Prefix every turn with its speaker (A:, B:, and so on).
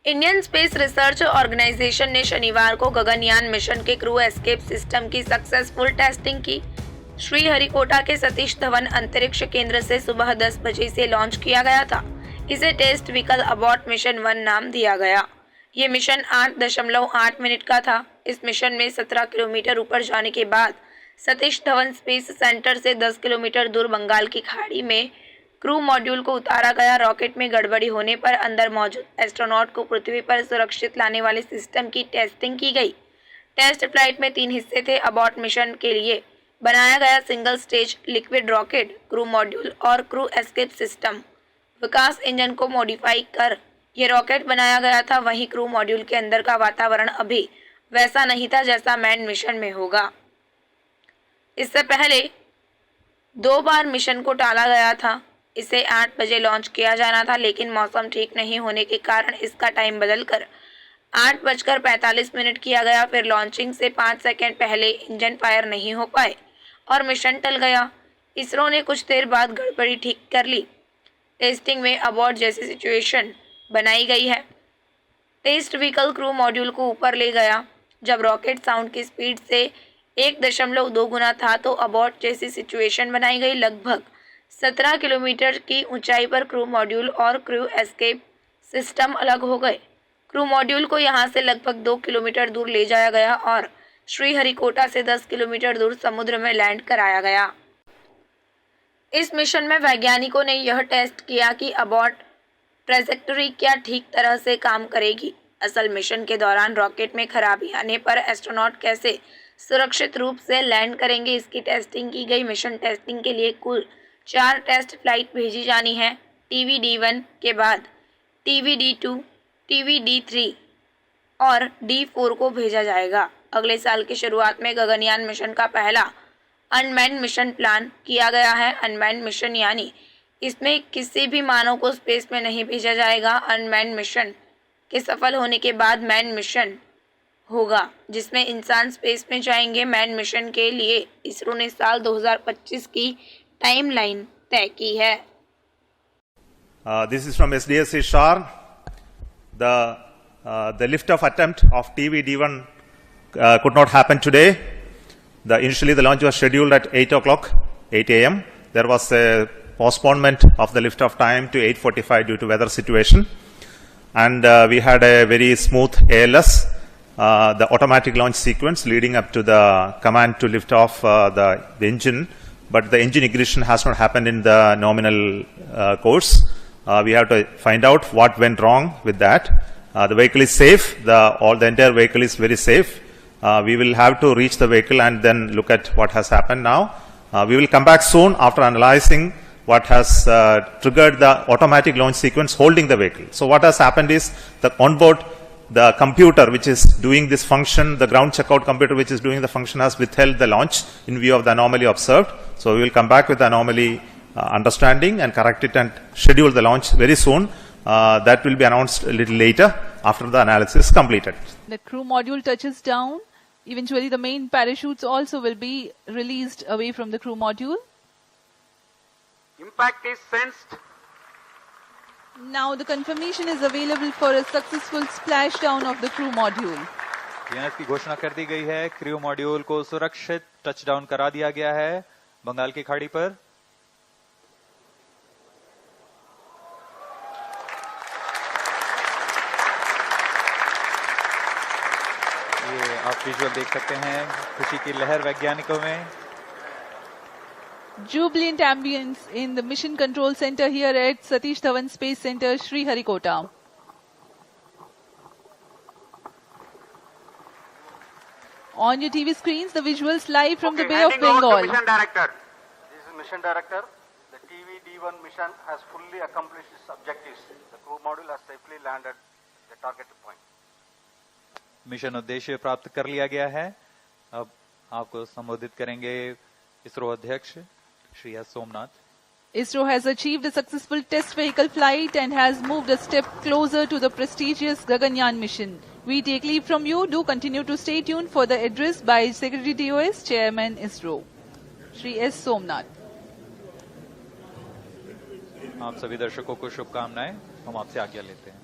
A: Indian space research organisation ने शनिवार को गगनयान मिशन के क्रू एस्केप सिस्टम की सक्सेसफुल टेस्टिंग की। श्रीहरिकोटा के सतीश धवन अंतरिक्ष केंद्र से सुबह 10 बजे से लॉन्च किया गया था। इसे टेस्ट व्हीकल अबॉट मिशन 1 नाम दिया गया। ये मिशन 8.8 मिनट का था। इस मिशन में 17 किलोमीटर ऊपर जाने के बाद सतीश धवन स्पेस सेंटर से 10 किलोमीटर दूर बंगाल की खाड़ी में क्रू मॉड्यूल को उतारा गया। रॉकेट में गड़बड़ी होने पर अंदर मौजूद एस्ट्रोनॉट को पृथ्वी पर सुरक्षित लाने वाले सिस्टम की टेस्टिंग की गई। टेस्ट फ्लाइट में 3 हिस्से थे। अबॉट मिशन के लिए बनाया गया single stage liquid rocket, crew module और क्रू एस्केप सिस्टम। विकास इंजन को मॉडिफाई कर ये रॉकेट बनाया गया था। वहीं क्रू मॉड्यूल के अंदर का वातावरण अभी वैसा नहीं था जैसा मैन मिशन में होगा। इससे पहले 2 बार मिशन को टाला गया था। इसे 8 बजे लॉन्च किया जाना था, लेकिन मौसम ठीक नहीं होने के कारण इसका टाइम बदलकर 8:45 किया गया। फिर लॉन्चिंग से 5 सेकंड पहले इंजन फायर नहीं हो पाए और मिशन टल गया। इसरो ने कुछ देर बाद गड़बड़ी ठीक कर ली। टेस्टिंग में अबॉर्ड जैसी सिचुएशन बनाई गई है। टेस्ट व्हीकल क्रू मॉड्यूल को ऊपर ले गया। जब रॉकेट साउंड की स्पीड से 1.2 गुना था तो अबॉर्ड जैसी सिचुएशन बनाई गई। लगभग 17 किलोमीटर की ऊंचाई पर क्रू मॉड्यूल और क्रू एस्केप सिस्टम अलग हो गए। क्रू मॉड्यूल को यहां से लगभग 2 किलोमीटर दूर ले जाया गया और श्रीहरिकोटा से 10 किलोमीटर दूर समुद्र में लैंड कराया गया। इस मिशन में वैज्ञानिकों ने यह टेस्ट किया कि अबॉर्ड ट्रैजेक्टरी क्या ठीक तरह से काम करेगी। असल मिशन के दौरान रॉकेट में खराबी आने पर एस्ट्रोनॉट कैसे सुरक्षित रूप से लैंड करेंगे, इसकी टेस्टिंग की गई। मिशन टेस्टिंग के लिए कुल 4 टेस्ट फ्लाइट भेजी जानी है। TVD-1 के बाद TVD-2, TVD-3 और D4 को भेजा जाएगा। अगले साल की शुरुआत में गगनयान मिशन का पहला अनमैन्ड मिशन प्लान किया गया है। अनमैन्ड मिशन यानी इसमें किसी भी मानव को स्पेस में नहीं भेजा जाएगा। अनमैन्ड मिशन के सफल होने के बाद मैन मिशन होगा, जिसमें इंसान स्पेस में जाएंगे। मैन मिशन के लिए इसरो ने साल 2025 की टाइमलाइन तय की है।
B: This is from SDSC SHAR. The lift-off attempt of TVD-1 could not happen today. Initially, the launch was scheduled at 8 a.m. There was a postponement of the lift-off time to 8:45 due to weather situation, and we had a very smooth ALS, the automatic launch sequence leading up to the command to lift off the engine. But the engine ignition has not happened in the nominal course. We have to find out what went wrong with that. The vehicle is safe. The entire vehicle is very safe. We will have to reach the vehicle and then look at what has happened now. We will come back soon after analyzing what has triggered the automatic launch sequence holding the vehicle. So what has happened is the computer which is doing this function, the ground checkout computer which is doing the function, has withheld the launch in view of the anomaly observed. So we will come back with the anomaly understanding and correct it and schedule the launch very soon. That will be announced a little later after the analysis is completed.
C: The crew module touches down. Eventually the main parachutes also will be released away from the crew module.
D: Impact is sensed.
C: Now the confirmation is available for a successful splashdown of the crew module.
E: DNS की घोषणा कर दी गई है। Crew module को सुरक्षित touchdown करा दिया गया है बंगाल की खाड़ी पर। ये आप विजुअल देख सकते हैं, खुशी की लहर वैज्ञानिकों में।
C: Jubilant ambience in the Mission Control Center here at Satish Dhawan Space Center, Sriharikota. On your TV screens, the visuals live from the Bay of Bengal.
D: Mission Director. This is Mission Director. The TVD-1 mission has fully accomplished its objectives. The crew module has safely landed the targeted point.
E: Mission उद्देश्य प्राप्त कर लिया गया है। अब आपको संबोधित करेंगे इसरो अध्यक्ष Shri S Somnath.
C: ISRO has achieved a successful test vehicle flight and has moved a step closer to the prestigious Gaganyaan mission. We take leave from you. Do continue to stay tuned for the address by Secretary DOS, Chairman ISRO, Shri S. Somnath.
E: आप सभी दर्शकों को शुभकामनाएं। हम आपसे आज्ञा लेते हैं।